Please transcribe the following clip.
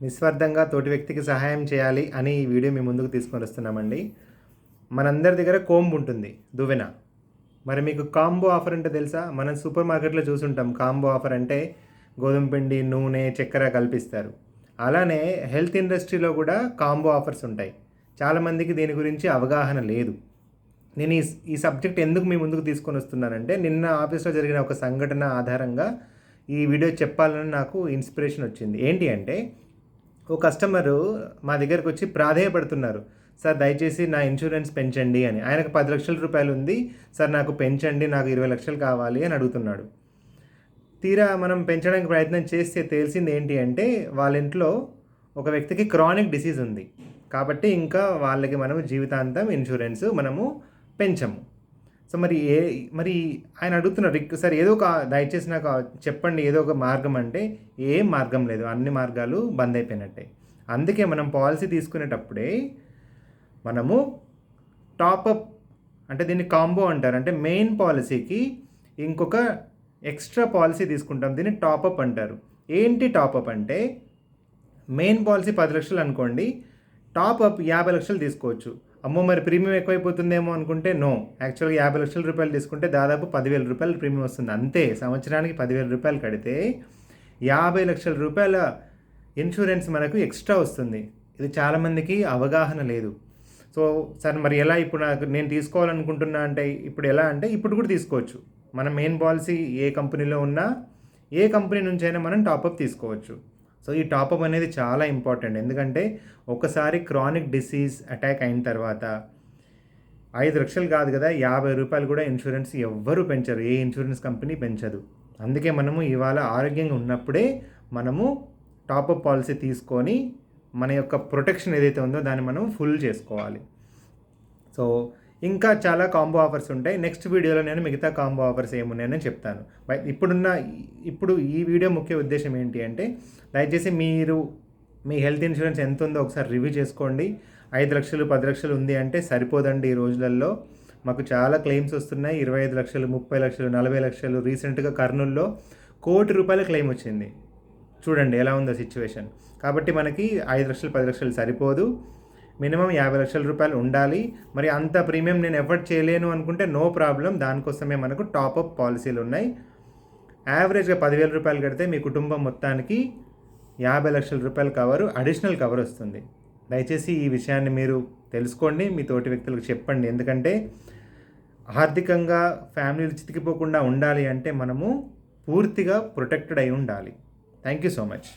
నిస్వార్థంగా తోటి వ్యక్తికి సహాయం చేయాలి అని ఈ వీడియో మీ ముందుకు తీసుకొని వస్తున్నామండి. మనందరి దగ్గర కోంబు ఉంటుంది, దువ్వెన. మరి మీకు కాంబో ఆఫర్ అంటే తెలుసా? మనం సూపర్ మార్కెట్లో చూసుంటాం. కాంబో ఆఫర్ అంటే గోధుమ పిండి, నూనె, చక్కెర కల్పిస్తారు. అలానే హెల్త్ ఇండస్ట్రీలో కూడా కాంబో ఆఫర్స్ ఉంటాయి. చాలామందికి దీని గురించి అవగాహన లేదు. నేను ఈ సబ్జెక్ట్ ఎందుకు మీ ముందుకు తీసుకొని వస్తున్నానంటే, నిన్న ఆఫీస్లో జరిగిన ఒక సంఘటన ఆధారంగా ఈ వీడియో చెప్పాలని నాకు ఇన్స్పిరేషన్ వచ్చింది. ఏంటి అంటే, ఓ కస్టమరు మా దగ్గరకు వచ్చి ప్రాధేయపడుతున్నారు. సార్ దయచేసి నా ఇన్సూరెన్స్ పెంచండి అని. ఆయనకు 10 లక్షల రూపాయలు ఉంది. సార్ నాకు పెంచండి, నాకు 20 లక్షలు కావాలి అని అడుగుతున్నాడు. తీరా మనం పెంచడానికి ప్రయత్నం చేస్తే తెలిసింది ఏంటి అంటే, వాళ్ళ ఇంట్లో ఒక వ్యక్తికి క్రానిక్ డిసీజ్ ఉంది. కాబట్టి ఇంకా వాళ్ళకి మనము జీవితాంతం ఇన్సూరెన్స్ మనము పెంచము. సో మరి ఆయన అడుగుతున్నారు, సార్ ఏదో ఒక దయచేసి నాకు చెప్పండి ఏదో ఒక మార్గం అంటే, ఏం మార్గం లేదు, అన్ని మార్గాలు బంద్ అయిపోయినట్టే. అందుకే మనం పాలసీ తీసుకునేటప్పుడే మనము టాపప్, అంటే దీన్ని కాంబో అంటారు. అంటే మెయిన్ పాలసీకి ఇంకొక ఎక్స్ట్రా పాలసీ తీసుకుంటాం, దీన్ని టాపప్ అంటారు. ఏంటి టాపప్ అంటే, మెయిన్ పాలసీ 10 లక్షలు అనుకోండి, టాపప్ 50 లక్షలు తీసుకోవచ్చు. అమ్మో మరి ప్రీమియం ఎక్కువైపోతుందేమో అనుకుంటే నో, యాక్చువల్గా 50 లక్షల రూపాయలు తీసుకుంటే దాదాపు 10,000 రూపాయలు ప్రీమియం వస్తుంది. అంతే, సంవత్సరానికి 10,000 రూపాయలు కడితే 50 లక్షల రూపాయల ఇన్సూరెన్స్ మనకు ఎక్స్ట్రా వస్తుంది. ఇది చాలామందికి అవగాహన లేదు. సో సార్ మరి ఎలా, ఇప్పుడు నేను తీసుకోవాలనుకుంటున్నా అంటే ఇప్పుడు ఎలా అంటే, ఇప్పుడు కూడా తీసుకోవచ్చు. మన మెయిన్ పాలసీ ఏ కంపెనీలో ఉన్నా, ఏ కంపెనీ నుంచైనా మనం టాపప్ తీసుకోవచ్చు. సో ఈ టాపప్ అనేది చాలా ఇంపార్టెంట్. ఎందుకంటే ఒకసారి క్రానిక్ డిసీజ్ అటాక్ అయిన తర్వాత 5 లక్షలు కాదు కదా, 50 రూపాయలు కూడా ఇన్సూరెన్స్ ఎవ్వరూ పెంచరు, ఏ ఇన్సూరెన్స్ కంపెనీ పెంచదు. అందుకే మనము ఇవాళ ఆరోగ్యంగా ఉన్నప్పుడే మనము టాపప్ పాలసీ తీసుకొని మన యొక్క ప్రొటెక్షన్ ఏదైతే ఉందో దాన్ని మనం ఫుల్ చేసుకోవాలి. సో ఇంకా చాలా కాంబో ఆఫర్స్ ఉంటాయి. నెక్స్ట్ వీడియోలో నేను మిగతా కాంబో ఆఫర్స్ ఏమున్నాయని చెప్తాను. ఇప్పుడు ఈ వీడియో ముఖ్య ఉద్దేశం ఏంటి అంటే, దయచేసి మీరు మీ హెల్త్ ఇన్సూరెన్స్ ఎంత ఉందో ఒకసారి రివ్యూ చేసుకోండి. 5 లక్షలు 10 లక్షలు ఉంది అంటే సరిపోదండి. ఈ రోజులలో మాకు చాలా క్లెయిమ్స్ వస్తున్నాయి. 25 లక్షలు, 30 లక్షలు, 40 లక్షలు. రీసెంట్గా కర్నూలులో ₹1,00,00,000 క్లెయిమ్ వచ్చింది. చూడండి ఎలా ఉందో సిచ్యువేషన్. కాబట్టి మనకి 5 లక్షలు 10 లక్షలు సరిపోదు, మినిమం 50 లక్షల రూపాయలు ఉండాలి. మరి అంత ప్రీమియం నేను ఎఫర్ట్ చేయలేను అనుకుంటే నో ప్రాబ్లం, దానికోసమే మనకు టాపప్ పాలసీలు ఉన్నాయి. యావరేజ్గా 10,000 రూపాయలు కడితే మీ కుటుంబం మొత్తానికి 50 లక్షల రూపాయల కవరు, అడిషనల్ కవర్ వస్తుంది. దయచేసి ఈ విషయాన్ని మీరు తెలుసుకోండి, మీ తోటి వ్యక్తులకు చెప్పండి. ఎందుకంటే ఆర్థికంగా ఫ్యామిలీలు చితికిపోకుండా ఉండాలి అంటే మనము పూర్తిగా ప్రొటెక్టెడ్ అయి ఉండాలి. Thank you so much.